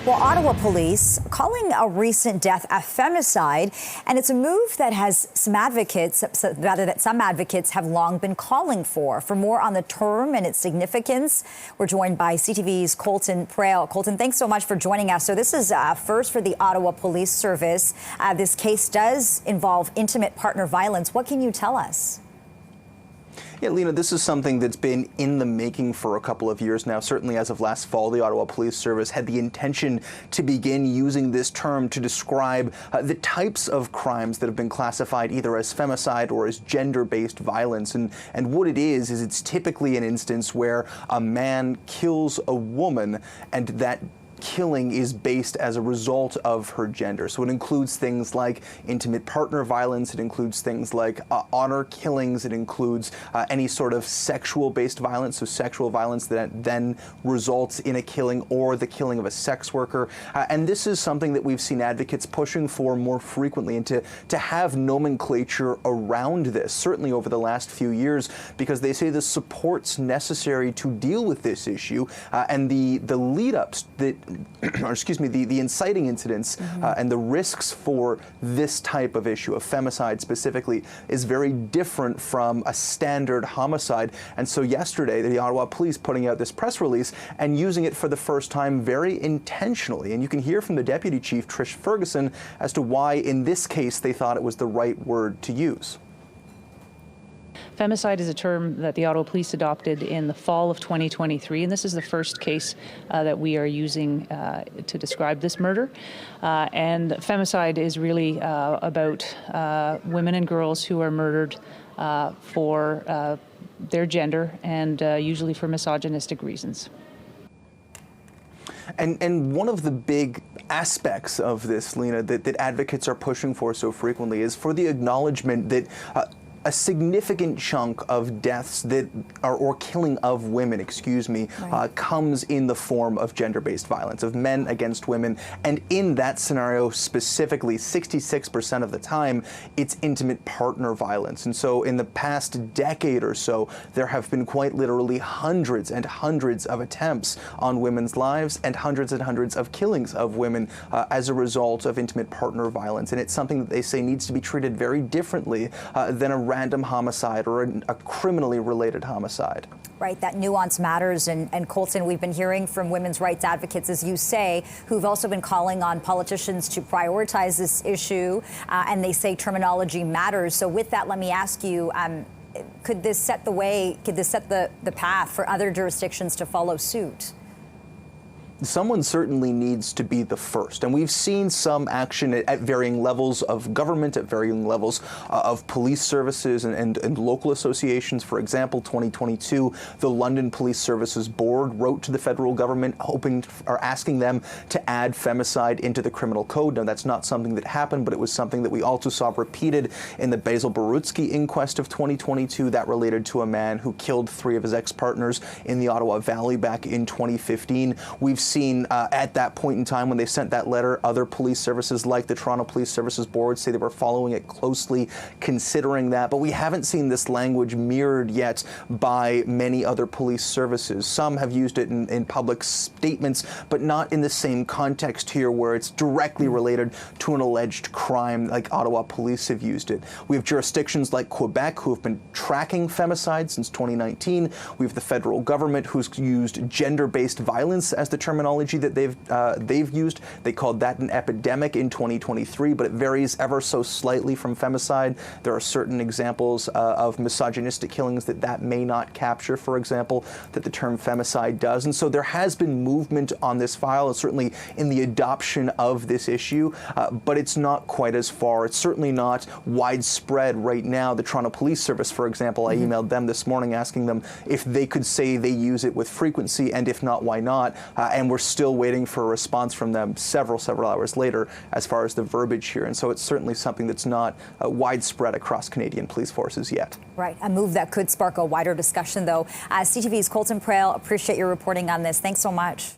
Well, Ottawa Police calling a recent death a femicide, and it's a move that has some advocates have long been calling for. For more on the term and its significance, we're joined by CTV's Colton Praill. Colton, thanks so much for joining us. So this is first for the Ottawa Police Service. This case does involve intimate partner violence. What can you tell us? Yeah, Lena, this is something that's been in the making for a couple of years now. Certainly as of last fall, the Ottawa Police Service had the intention to begin using this term to describe the types of crimes that have been classified either as femicide or as gender-based violence. And what it is it's typically an instance where a man kills a woman, and that killing is based as a result of her gender. So it includes things like intimate partner violence, it includes things like honor killings, it includes any sort of sexual-based violence, so sexual violence that then results in a killing or the killing of a sex worker. And this is something that we've seen advocates pushing for more frequently, and to have nomenclature around this, certainly over the last few years, because they say the supports necessary to deal with this issue and the lead-ups that or excuse me, the inciting incidents and the risks for this type of issue, of femicide specifically, is very different from a standard homicide. And so yesterday, the Ottawa Police putting out this press release and using it for the first time very intentionally. And you can hear from the Deputy Chief, Trish Ferguson, as to why in this case they thought it was the right word to use. Femicide is a term that the Ottawa Police adopted in the fall of 2023, and this is the first case that we are using to describe this murder. And femicide is really about women and girls who are murdered for their gender and usually for misogynistic reasons. And one of the big aspects of this, Lena, that advocates are pushing for so frequently is for the acknowledgement that a significant chunk of deaths that are, or killing of women, comes in the form of gender-based violence, of men against women. And in that scenario specifically, 66% of the time, it's intimate partner violence. And so in the past decade or so, there have been quite literally hundreds and hundreds of attempts on women's lives and hundreds of killings of women as a result of intimate partner violence. And it's something that they say needs to be treated very differently than a random homicide or a criminally related homicide. Right, that nuance matters. And Colton, we've been hearing from women's rights advocates, as you say, who've also been calling on politicians to prioritize this issue, and they say terminology matters. So with that, let me ask you, could this set the path for other jurisdictions to follow suit? Someone certainly needs to be the first. And we've seen some action at varying levels of government, at varying levels of police services and local associations. For example, 2022, the London Police Services Board wrote to the federal government asking them to add femicide into the criminal code. Now, that's not something that happened, but it was something that we also saw repeated in the Basil Barutsky inquest of 2022 that related to a man who killed 3 of his ex-partners in the Ottawa Valley back in 2015. We've seen at that point in time when they sent that letter, other police services like the Toronto Police Services Board say they were following it closely, considering that. But we haven't seen this language mirrored yet by many other police services. Some have used it in public statements, but not in the same context here where it's directly related to an alleged crime like Ottawa Police have used it. We have jurisdictions like Quebec who have been tracking femicide since 2019. We have the federal government who's used gender-based violence as the terminology that they've used. They called that an epidemic in 2023, but it varies ever so slightly from femicide. There are certain examples of misogynistic killings that may not capture, for example, that the term femicide does. And so there has been movement on this file, certainly in the adoption of this issue, but it's not quite as far. It's certainly not widespread right now. The Toronto Police Service, for example, I emailed them this morning asking them if they could say they use it with frequency, and if not, why not? And we're still waiting for a response from them several hours later as far as the verbiage here. And so it's certainly something that's not widespread across Canadian police forces yet. Right, a move that could spark a wider discussion, though. CTV's Colton Praill, appreciate your reporting on this. Thanks so much.